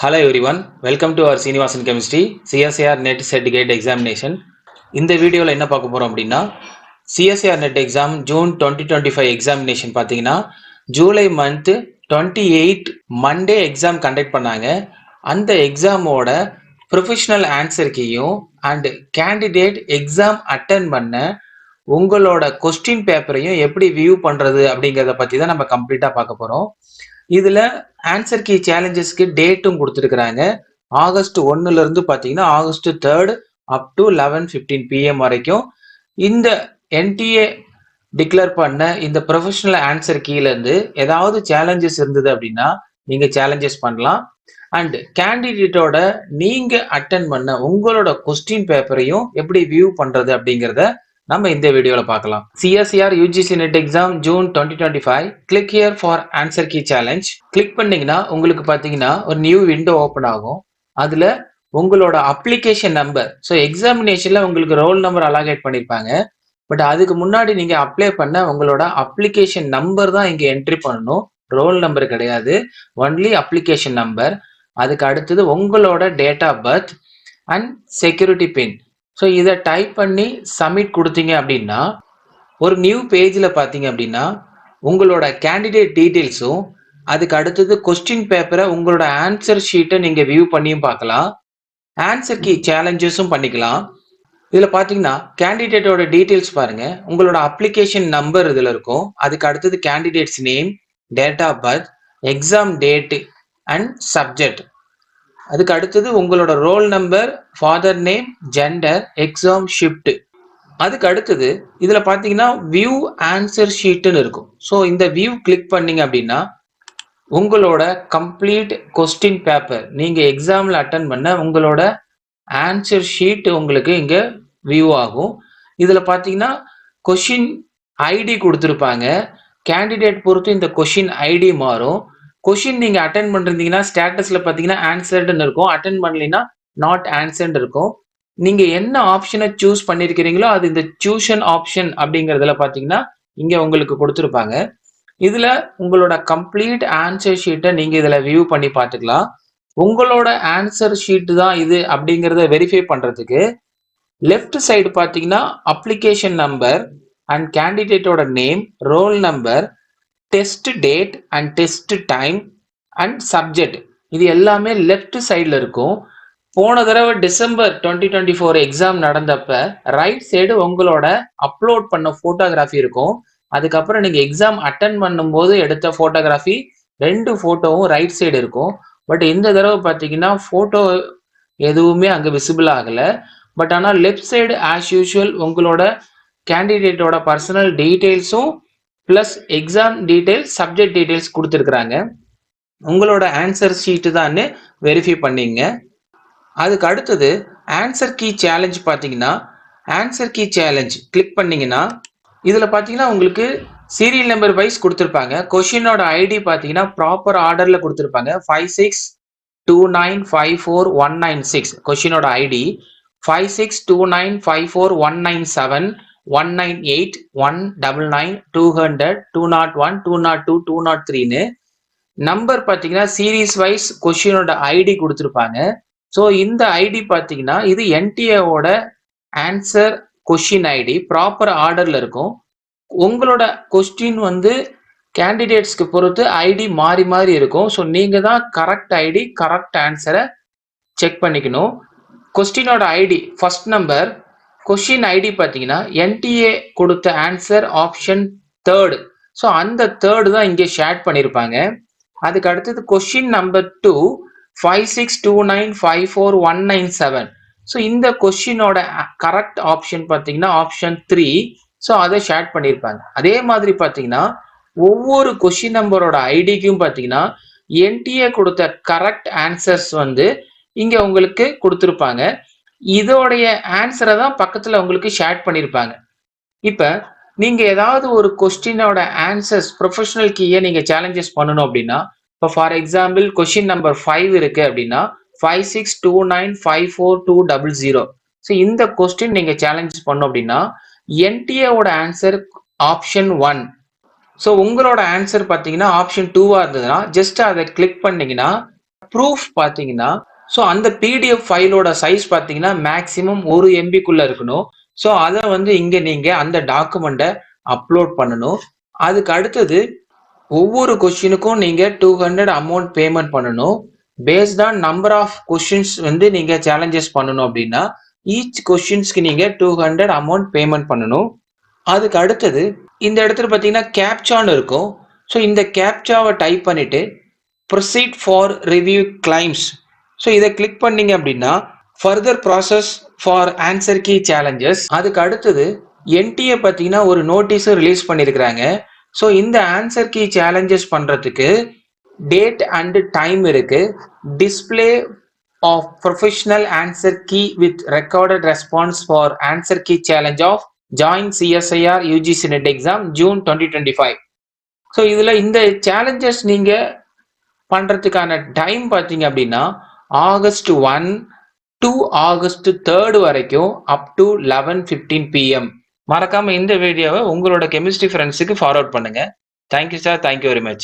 Hello everyone, welcome to our Srinivasan Chemistry CSIR NET Set Gate Examination. இந்த வீடியோவில் என்ன பார்க்க போகிறோம் அப்படின்னா CSIR NET exam June 2025 examination பார்த்தீங்கன்னா July month 28 Monday exam conduct பண்ணாங்க. அந்த எக்ஸாமோட ப்ரொஃபஷனல் ஆன்சர் கீயும் அண்ட் கேண்டிடேட் எக்ஸாம் அட்டன் பண்ண உங்களோட கொஸ்டின் பேப்பரையும் எப்படி வியூ பண்ணுறது அப்படிங்கிறத பற்றி தான் நம்ம கம்ப்ளீட்டாக பார்க்க போகிறோம். இதுல ஆன்சர் கீ சேலஞ்சஸ்க்கு டேட்டும் கொடுத்துருக்குறாங்க. ஆகஸ்ட் 1ல இருந்து பாத்தீங்கன்னா ஆகஸ்ட் 3 அப் டு 11:15 PM வரைக்கும் இந்த என்டிஏ டிக்ளேர் பண்ண இந்த ப்ரொஃபஷனல் ஆன்சர் கீல இருந்து ஏதாவது சேலஞ்சஸ் இருந்தது அப்படின்னா நீங்க சேலஞ்சஸ் பண்ணலாம். அண்ட் கேண்டிடேட்டோட நீங்க அட்டன் பண்ண உங்களோட கொஸ்டின் பேப்பரையும் எப்படி வியூ பண்றது அப்படிங்கிறத நம்ம இந்த வீடியோல பார்க்கலாம். CSIR UGC NET exam June 2025 click here for answer key challenge click பண்ணீங்கன்னா உங்களுக்கு பாத்தீங்கன்னா ஒரு நியூ விண்டோ ஓபன் ஆகும். அதுல உங்களோட அப்ளிகேஷன் நம்பர், ஸோ எக்ஸாமினேஷன்ல உங்களுக்கு ரோல் நம்பர் அலாகேட் பண்ணிருப்பாங்க. பட் அதுக்கு முன்னாடி நீங்க அப்ளை பண்ண உங்களோட அப்ளிகேஷன் நம்பர் தான் இங்க என்ட்ரி பண்ணணும், ரோல் நம்பர் கிடையாது. Only application number. அதுக்கு அடுத்தது உங்களோட date of birth and security pin. So இதை டைப் பண்ணி சப்மிட் கொடுத்தீங்க அப்படின்னா ஒரு நியூ பேஜில் பார்த்தீங்க அப்படின்னா உங்களோட கேண்டிடேட் டீட்டெயில்ஸும் அதுக்கு அடுத்தது கொஸ்டின் பேப்பரை உங்களோட ஆன்சர் ஷீட்டை நீங்கள் வியூ பண்ணியும் பார்க்கலாம். ஆன்சர் கீ சேலஞ்சஸும் பண்ணிக்கலாம். இதில் பார்த்தீங்கன்னா கேண்டிடேட்டோட டீட்டெயில்ஸ் பாருங்க. உங்களோட அப்ளிகேஷன் நம்பர் இதில் இருக்கும். அதுக்கு அடுத்தது candidates name, date of birth, exam date and subject. அதுக்கு அடுத்தது உங்களோட roll number, father name, gender, exam shift. அதுக்கு அடுத்தது இதுல பாத்தீங்கன்னா வியூ ஆன்சர் ஷீட்னு இருக்கும். ஸோ இந்த வியூ கிளிக் பண்ணீங்க அப்படின்னா உங்களோட கம்ப்ளீட் கொஸ்டின் பேப்பர், நீங்க எக்ஸாம்ல அட்டன் பண்ண உங்களோட ஆன்சர் ஷீட் உங்களுக்கு இங்க வியூ ஆகும். இதுல பாத்தீங்கன்னா கொஸ்டின் ஐடி கொடுத்துருப்பாங்க. கேண்டிடேட் பொறுத்து இந்த கொஸ்டின் ஐடி மாறும். கொஸ்டின் நீங்க அட்டன் பண்றீங்கன்னா ஸ்டேட்டஸ்ல பாத்தீங்கன்னா ஆன்சர்டுன்னு இருக்கும், அட்டன் பண்ணலைன்னா நாட் ஆன்சர்டு இருக்கும். நீங்க என்ன ஆப்ஷனை சூஸ் பண்ணிருக்கிறீங்களோ அது இந்த சூஷன் ஆப்ஷன் அப்படிங்கறதுல பாத்தீங்கன்னா இங்க உங்களுக்கு கொடுத்துருப்பாங்க. இதுல உங்களோட கம்ப்ளீட் ஆன்சர் ஷீட்டை நீங்க இதுல வியூ பண்ணி பார்த்துக்கலாம். உங்களோட ஆன்சர் ஷீட் தான் இது அப்படிங்கறத வெரிஃபை பண்றதுக்கு லெஃப்ட் சைடு பாத்தீங்கன்னா அப்ளிகேஷன் நம்பர் அண்ட் கேண்டிடேட்டோட name, roll number, test date and test time and subject, இது எல்லாமே லெஃப்ட் சைடில் இருக்கும். போன தடவை டிசம்பர் 2024 எக்ஸாம் நடந்தப்ப ரைட் சைடு உங்களோட அப்லோட் பண்ண போட்டோகிராஃபி இருக்கும். அதுக்கப்புறம் நீங்க எக்ஸாம் அட்டன் பண்ணும்போது எடுத்த போட்டோகிராஃபி, ரெண்டு போட்டோவும் ரைட் சைடு இருக்கும். பட் இந்த தடவை பார்த்தீங்கன்னா போட்டோ எதுவுமே அங்கே விசிபிள் ஆகலை. பட் ஆனால் லெஃப்ட் சைடு ஆஸ் யூஷுவல் உங்களோட கேண்டிடேட்டோட பர்சனல் டீட்டெயில்ஸும் plus exam details, subject details கொடுத்துருக்குறாங்க. உங்களோட ஆன்சர் ஷீட்டு தான் வெரிஃபை பண்ணீங்க. அதுக்கு அடுத்தது ஆன்சர் கீ சேலஞ்ச் பார்த்தீங்கன்னா ஆன்சர் கீ சேலஞ்ச் கிளிக் பண்ணீங்கன்னா இதுல பார்த்தீங்கன்னா உங்களுக்கு சீரியல் நம்பர் வைஸ் கொடுத்துருப்பாங்க. கொஷினோட ஐடி பார்த்தீங்கன்னா ப்ராப்பர் ஆர்டர்ல கொடுத்துருப்பாங்க. 5629549196 கொஷினோட ஐடி, 5629541971 198 199 200 201 202 203ன்னு நம்பர் பார்த்தீங்கன்னா சீரீஸ் வைஸ் கொஷினோட ஐடி கொடுத்துருப்பாங்க. ஸோ இந்த ஐடி பார்த்தீங்கன்னா இது என்டிஏவோட ஆன்சர் கொஷின் ஐடி, ப்ராப்பர் ஆர்டர்ல இருக்கும். உங்களோட கொஸ்டின் கேண்டிடேட்ஸ்க்கு பொறுத்து ஐடி மாறி மாறி இருக்கும். ஸோ நீங்க தான் கரெக்ட் ஐடி, கரெக்ட் ஆன்சரை செக் பண்ணிக்கணும். கொஸ்டினோட ID first number, question ID பார்த்தீங்கன்னா என்டிஏ கொடுத்த ஆன்சர் ஆப்ஷன் தேர்டு. ஸோ அந்த தேர்டு தான் இங்கே ஷேர் பண்ணியிருப்பாங்க. அதுக்கு அடுத்தது கொஸ்டின் நம்பர் 2 5629549197. ஸோ இந்த கொஸ்டினோட கரெக்ட் ஆப்ஷன் பார்த்தீங்கன்னா ஆப்ஷன் 3. ஸோ அதை ஷேர் பண்ணியிருப்பாங்க. அதே மாதிரி பார்த்தீங்கன்னா ஒவ்வொரு கொஸ்டின் நம்பரோட ஐடிக்கும் பார்த்தீங்கன்னா என்டிஏ கொடுத்த கரெக்ட் ஆன்சர்ஸ் இங்க உங்களுக்கு கொடுத்துருப்பாங்க. இதோடைய ஆன்சரை தான் பக்கத்துல உங்களுக்கு ஷேர் பண்ணியிருப்பாங்க. இப்ப நீங்க ஏதாவது ஒரு கொஸ்டினோட ஆன்சர்ஸ் ப்ரொஃபஷனல் கீயை நீங்க சேலஞ்சஸ் பண்ணணும் அப்படின்னா, இப்போ ஃபார் எக்ஸாம்பிள் கொஸ்டின் நம்பர் 5 இருக்கு அப்படின்னா 5629542000. ஸோ இந்த கொஸ்டின் நீங்க சேலஞ்ச் பண்ணோம் அப்படின்னா என்டிஏவோட ஆன்சர் ஆப்ஷன் 1. ஸோ உங்களோட ஆன்சர் பார்த்தீங்கன்னா ஆப்ஷன் 2வா இருந்ததுன்னா ஜஸ்ட் அதை கிளிக் பண்ணீங்கன்னா ப்ரூஃப் பார்த்தீங்கன்னா, ஸோ அந்த பிடிஎஃப் ஃபைலோட சைஸ் பார்த்தீங்கன்னா, மேக்ஸிமம் 1 எம்பிக்குள்ள இருக்கணும். ஸோ அத வந்து இங்க நீங்க அந்த டாக்குமெண்ட்ட அப்லோட் பண்ணணும். அதுக்கு அடுத்தது ஒவ்வொரு கொஸ்டினுக்கும் நீங்க 200 அமௌண்ட் பேமெண்ட் பண்ணணும். Based on number of questions வந்து நீங்க சேலஞ்சஸ் பண்ணணும் அப்படின்னா, ஈச் கொஸ்டின்ஸ்க்கு நீங்க 200 அமௌண்ட் பேமெண்ட் பண்ணணும். அதுக்கு அடுத்தது இந்த இடத்துல பார்த்தீங்கன்னா, கேப்சான்னு இருக்கும். ஸோ இந்த கேப்சாவை டைப் பண்ணிட்டு proceed for review claims. So இதை கிளிக் பண்ணீங்க அப்படின்னா further process for answer key challenges. அதுக்கு அடுத்தது என்டிஏ பார்த்தீங்கன்னா ஒரு நோட்டீஸும் ரிலீஸ் பண்ணியிருக்கிறாங்க. ஸோ இந்த ஆன்சர் கீ சேலஞ்சஸ் பண்ணுறதுக்கு டேட் அண்ட் டைம் இருக்கு. Display of provisional answer key with recorded response for answer key challenge of joint CSIR UGC NET exam June 2025. So இதில் இந்த சேலஞ்சஸ் நீங்கள் பண்ணுறதுக்கான டைம் பார்த்தீங்க அப்படின்னா ஆகஸ்ட் 1 to ஆகஸ்ட் 3 வரைக்கும் up to 11:15 PM. மறக்காம இந்த வீடியோவை உங்களோட கெமிஸ்ட்ரி ஃப்ரெண்ட்ஸுக்கு ஃபார்வர்ட் பண்ணுங்க. Thank you sir, thank you very much.